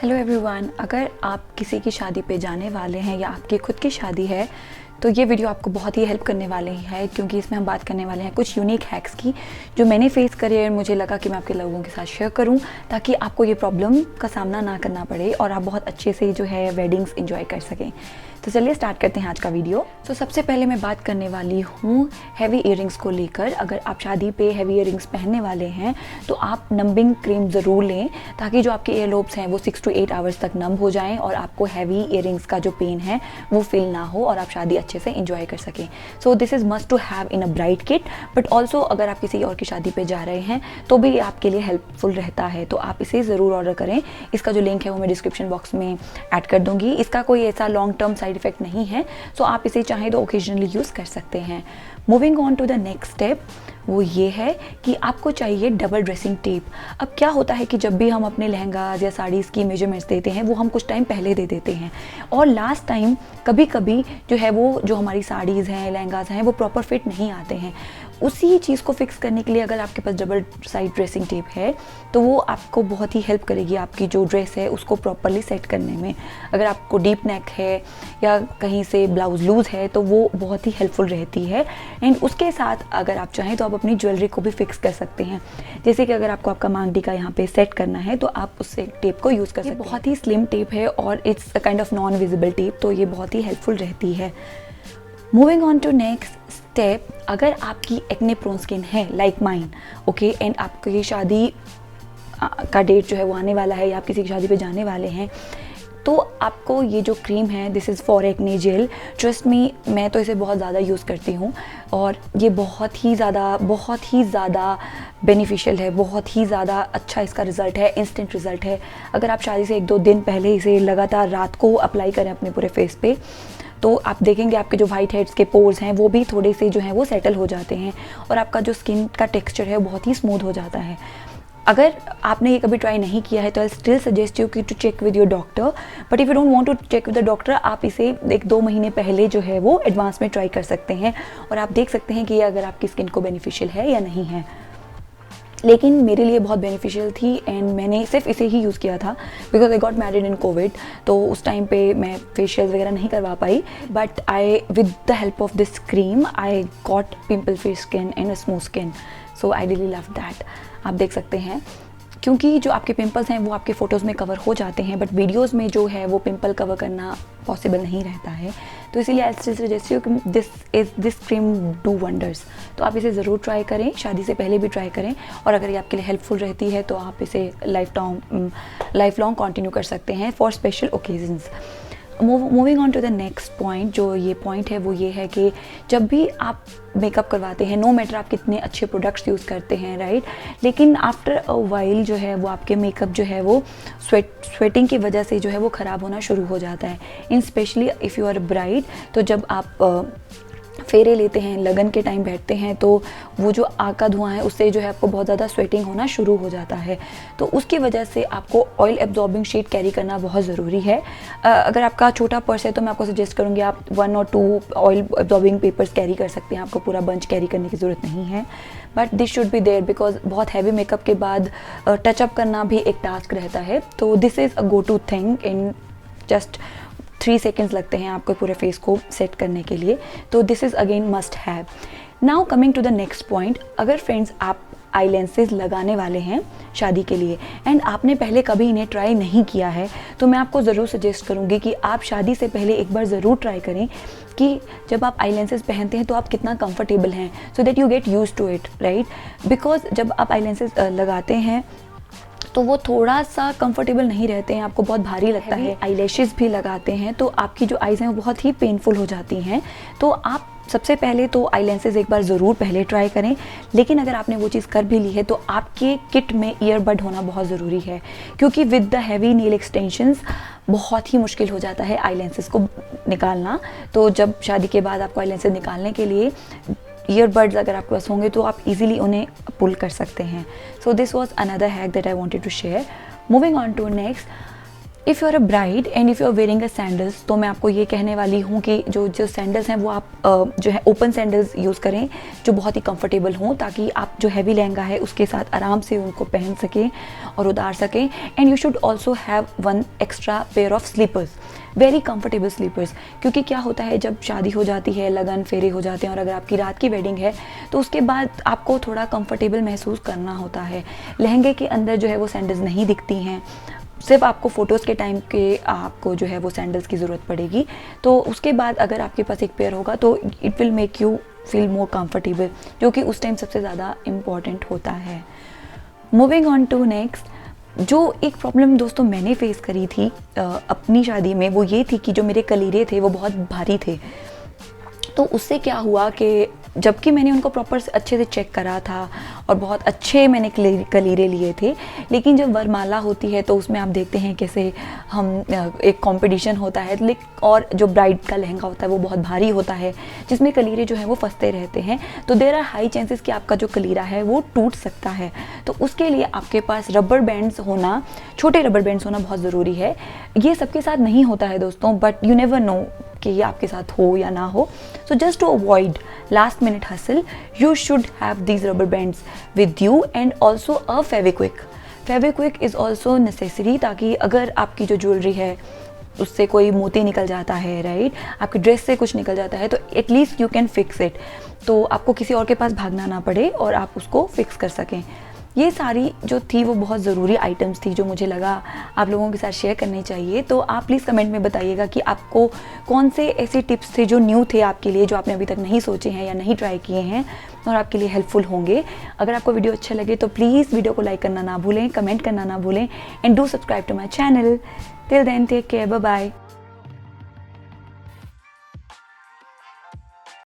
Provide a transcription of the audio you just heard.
Hello everyone, अगर आप किसी की शादी पे जाने वाले हैं या आपकी खुद की शादी है तो ये वीडियो आपको बहुत ही हेल्प करने वाले है, क्योंकि इसमें हम बात करने वाले हैं कुछ यूनिक हैक्स की जो मैंने फेस करे और मुझे लगा कि मैं आपके लोगों के साथ शेयर करूं ताकि आपको ये प्रॉब्लम का सामना ना करना पड़े और आप बहुत अच्छे से जो है वेडिंग्स एंजॉय कर सकें। तो चलिए स्टार्ट करते हैं आज का वीडियो। तो सबसे पहले मैं बात करने वाली हूँ हैवी ईयरिंग्स को लेकर। अगर आप शादी पे हैवी ईयरिंग्स पहनने वाले हैं तो आप नंबिंग क्रीम ज़रूर लें ताकि जो आपके ईयरलोब्स हैं वो 6 to 8 आवर्स तक नंब हो जाएं और आपको हैवी ईयरिंग्स का जो पेन है वो फील ना हो और आप शादी अच्छे से इंजॉय कर सकें। So this is must to have in a bride kit, but also अगर आप किसी और की शादी पे जा रहे हैं तो भी आपके लिए हेल्पफुल रहता है, तो आप इसे ज़रूर ऑर्डर करें। इसका जो लिंक है वो मैं डिस्क्रिप्शन बॉक्स में ऐड कर दूँगी। इसका कोई ऐसा लॉन्ग टर्म साइड इफेक्ट नहीं है, सो आप इसे चाहें तो ओकेजनली यूज़ कर सकते हैं। Moving on to the next step, वो ये है कि आपको चाहिए डबल ड्रेसिंग टेप। अब क्या होता है कि जब भी हम अपने लहंगाज या साड़ीज़ की मेजरमेंट्स देते हैं वो हम कुछ टाइम पहले दे देते हैं और लास्ट टाइम कभी कभी जो है वो जो हमारी साड़ीज़ हैं, लहंगाज हैं, वो प्रॉपर फिट नहीं आते हैं। उसी चीज़ को फिक्स करने के लिए अगर आपके पास डबल साइड ड्रेसिंग टेप है तो वो आपको बहुत ही हेल्प करेगी आपकी जो ड्रेस है उसको प्रॉपरली सेट करने में। अगर आपको डीप नेक है या कहीं से ब्लाउज लूज़ है तो वो बहुत ही हेल्पफुल रहती है। एंड उसके साथ अगर आप चाहें तो आप अपनी ज्वेलरी को भी फिक्स कर सकते हैं। जैसे कि अगर आपको आपका मांग टीका यहाँ पे सेट करना है तो आप उस टेप को यूज़ कर सकते हैं। बहुत ही स्लिम टेप है और it's a kind of non visible tape, तो ये बहुत ही हेल्पफुल रहती है। Moving on to next step, अगर आपकी एक्ने प्रोन स्किन है लाइक माइन, ओके, एंड आपकी शादी का डेट जो है वो आने वाला है या आप किसी की शादी पे जाने वाले हैं तो आपको ये जो क्रीम है this is for acne gel. Trust me, मैं तो इसे बहुत ज़्यादा यूज़ करती हूँ और ये बहुत ही ज़्यादा बेनिफिशियल है, बहुत ही ज़्यादा अच्छा इसका रिज़ल्ट है, इंस्टेंट रिज़ल्ट है। अगर आप शादी से 1-2 दिन पहले इसे लगातार रात को अप्लाई करें अपने पूरे फेस पे तो आप देखेंगे आपके जो वाइट हेड्स के पोर्स हैं वो भी थोड़े से जो हैं वो सेटल हो जाते हैं और आपका जो स्किन का टेक्सचर है बहुत ही स्मूथ हो जाता है। अगर आपने ये कभी ट्राई नहीं किया है तो आई स्टिल सजेस्ट यू कि to check with your doctor, but if you don't want to check with the doctor आप इसे 1-2 महीने पहले जो है वो एडवांस में ट्राई कर सकते हैं और आप देख सकते हैं कि ये अगर आपकी स्किन को बेनिफिशियल है या नहीं है। लेकिन मेरे लिए बहुत बेनिफिशियल थी एंड मैंने सिर्फ इसे ही यूज़ किया था because I got married in covid, तो उस टाइम पे मैं फेशियल वगैरह नहीं करवा पाई, but I with the help of this cream I got pimple free skin and smooth skin, so I really love that. आप देख सकते हैं क्योंकि जो आपके पिंपल्स हैं वो आपके फ़ोटोज़ में कवर हो जाते हैं बट वीडियोज़ में जो है वो पिंपल कवर करना पॉसिबल नहीं रहता है, तो इसीलिए आई स्टिल सजेस्ट यू कि दिस क्रीम डू वंडर्स। तो आप इसे ज़रूर ट्राई करें, शादी से पहले भी ट्राई करें और अगर ये आपके लिए हेल्पफुल रहती है तो आप इसे लाइफ लॉन्ग कंटिन्यू कर सकते हैं for special occasions. Moving on to the next point, जो ये पॉइंट है वो ये है कि जब भी आप मेकअप करवाते हैं, नो मैटर आप कितने अच्छे प्रोडक्ट्स यूज़ करते हैं, राइट, लेकिन आफ्टर अ वाइल जो है वो आपके मेकअप जो है वो स्वेटिंग की वजह से जो है वो ख़राब होना शुरू हो जाता है। In specially if you are bride, तो जब आप फेरे लेते हैं, लगन के टाइम बैठते हैं तो वो जो आग का धुआं है उससे जो है आपको बहुत ज़्यादा स्वेटिंग होना शुरू हो जाता है, तो उसकी वजह से आपको ऑयल एब्जॉर्बिंग शीट कैरी करना बहुत ज़रूरी है। अगर आपका छोटा पर्स है तो मैं आपको सजेस्ट करूँगी आप 1 or 2 oil absorbing papers carry कर सकते हैं, आपको पूरा बंच कैरी करने की ज़रूरत नहीं है, but this should be there because बहुत हैवी मेकअप के बाद टचअप करना भी एक टास्क रहता है, तो this is a go to thing. In just 3 seconds लगते हैं आपको पूरे फेस को सेट करने के लिए, तो this is again must have. Now coming to the next point, अगर फ्रेंड्स आप आई लेंसेज लगाने वाले हैं शादी के लिए एंड आपने पहले कभी इन्हें ट्राई नहीं किया है तो मैं आपको ज़रूर सजेस्ट करूँगी कि आप शादी से पहले एक बार ज़रूर ट्राई करें कि जब आप आई लेंसेज पहनते हैं तो आप कितना कंफर्टेबल हैं, so that you get use to it, right, because जब आप आई लेंसेज लगाते हैं तो वो थोड़ा सा कंफर्टेबल नहीं रहते हैं, आपको बहुत भारी लगता है। आईलैशेस भी लगाते हैं तो आपकी जो आईज़ हैं वो बहुत ही पेनफुल हो जाती हैं, तो आप सबसे पहले तो आई लेंसेज एक बार ज़रूर पहले ट्राई करें, लेकिन अगर आपने वो चीज़ कर भी ली है तो आपके किट में ईयरबड होना बहुत ज़रूरी है, क्योंकि with the heavy nail extensions बहुत ही मुश्किल हो जाता है आई लेंसेज को निकालना। तो जब शादी के बाद आपको आई लेंसेज निकालने के लिए ईयरबड्स अगर आपके पास होंगे तो आप इजीली उन्हें पुल कर सकते हैं। So this was another hack that I wanted to share. Moving on to next, if you are a bride and if you are wearing a sandals, तो मैं आपको ये कहने वाली हूँ कि जो सैंडल्स हैं वो आप जो है ओपन सैंडल्स यूज़ करें जो बहुत ही कंफर्टेबल हों, ताकि आप जो हैवी लहंगा है उसके साथ आराम से उनको पहन सकें और उतार सकें। And you should also have one extra pair of slippers, very comfortable slippers, क्योंकि क्या होता है जब शादी हो जाती है, लगन फेरे हो जाते हैं और अगर आपकी रात की वेडिंग है तो उसके बाद आपको थोड़ा कंफर्टेबल महसूस करना होता है। लहंगे के अंदर जो है वो सैंडल्स नहीं दिखती हैं, सिर्फ आपको फ़ोटोज़ के टाइम के आपको जो है वो सैंडल्स की ज़रूरत पड़ेगी। तो उसके बाद अगर आपके पास एक पेयर होगा तो it will make you feel more comfortable, जो कि उस टाइम सबसे ज़्यादा इम्पॉर्टेंट होता है। मूविंग ऑन टू नेक्स्ट, जो एक प्रॉब्लम दोस्तों मैंने फेस करी थी अपनी शादी में, वो ये थी कि जो मेरे कलीरे थे वो बहुत भारी थे। तो उससे क्या हुआ कि जबकि मैंने उनको प्रॉपर अच्छे से चेक करा था और बहुत अच्छे मैंने कलीरे लिए थे, लेकिन जब वरमाला होती है तो उसमें आप देखते हैं कैसे हम एक कंपटीशन होता है, और जो ब्राइड का लहंगा होता है वो बहुत भारी होता है जिसमें कलीरे जो हैं वो फंसते रहते हैं। तो देयर आर हाई चांसेस कि आपका जो कलीरा है वो टूट सकता है। तो उसके लिए आपके पास रबर बैंड्स होना, छोटे रबर बैंड्स होना बहुत ज़रूरी है। ये सबके साथ नहीं होता है दोस्तों, बट यू नेवर नो कि ये आपके साथ हो या ना हो। So just to avoid last minute hassle, you should have these rubber bands with you and also a Fevikwik. Fevikwik is also necessary, ताकि अगर आपकी जो ज्वेलरी है उससे कोई मोती निकल जाता है, राइट, आपकी ड्रेस से कुछ निकल जाता है, तो at least you can fix it, तो आपको किसी और के पास भागना ना पड़े और आप उसको फिक्स कर सकें। ये सारी जो थी वो बहुत ज़रूरी आइटम्स थी जो मुझे लगा आप लोगों के साथ शेयर करनी चाहिए। तो आप प्लीज़ कमेंट में बताइएगा कि आपको कौन से ऐसे टिप्स थे जो न्यू थे आपके लिए, जो आपने अभी तक नहीं सोचे हैं या नहीं ट्राई किए हैं और आपके लिए हेल्पफुल होंगे। अगर आपको वीडियो अच्छा लगे तो प्लीज़ वीडियो को लाइक करना ना भूलें, कमेंट करना ना भूलें and do subscribe to my channel. Till then take care, bye bye.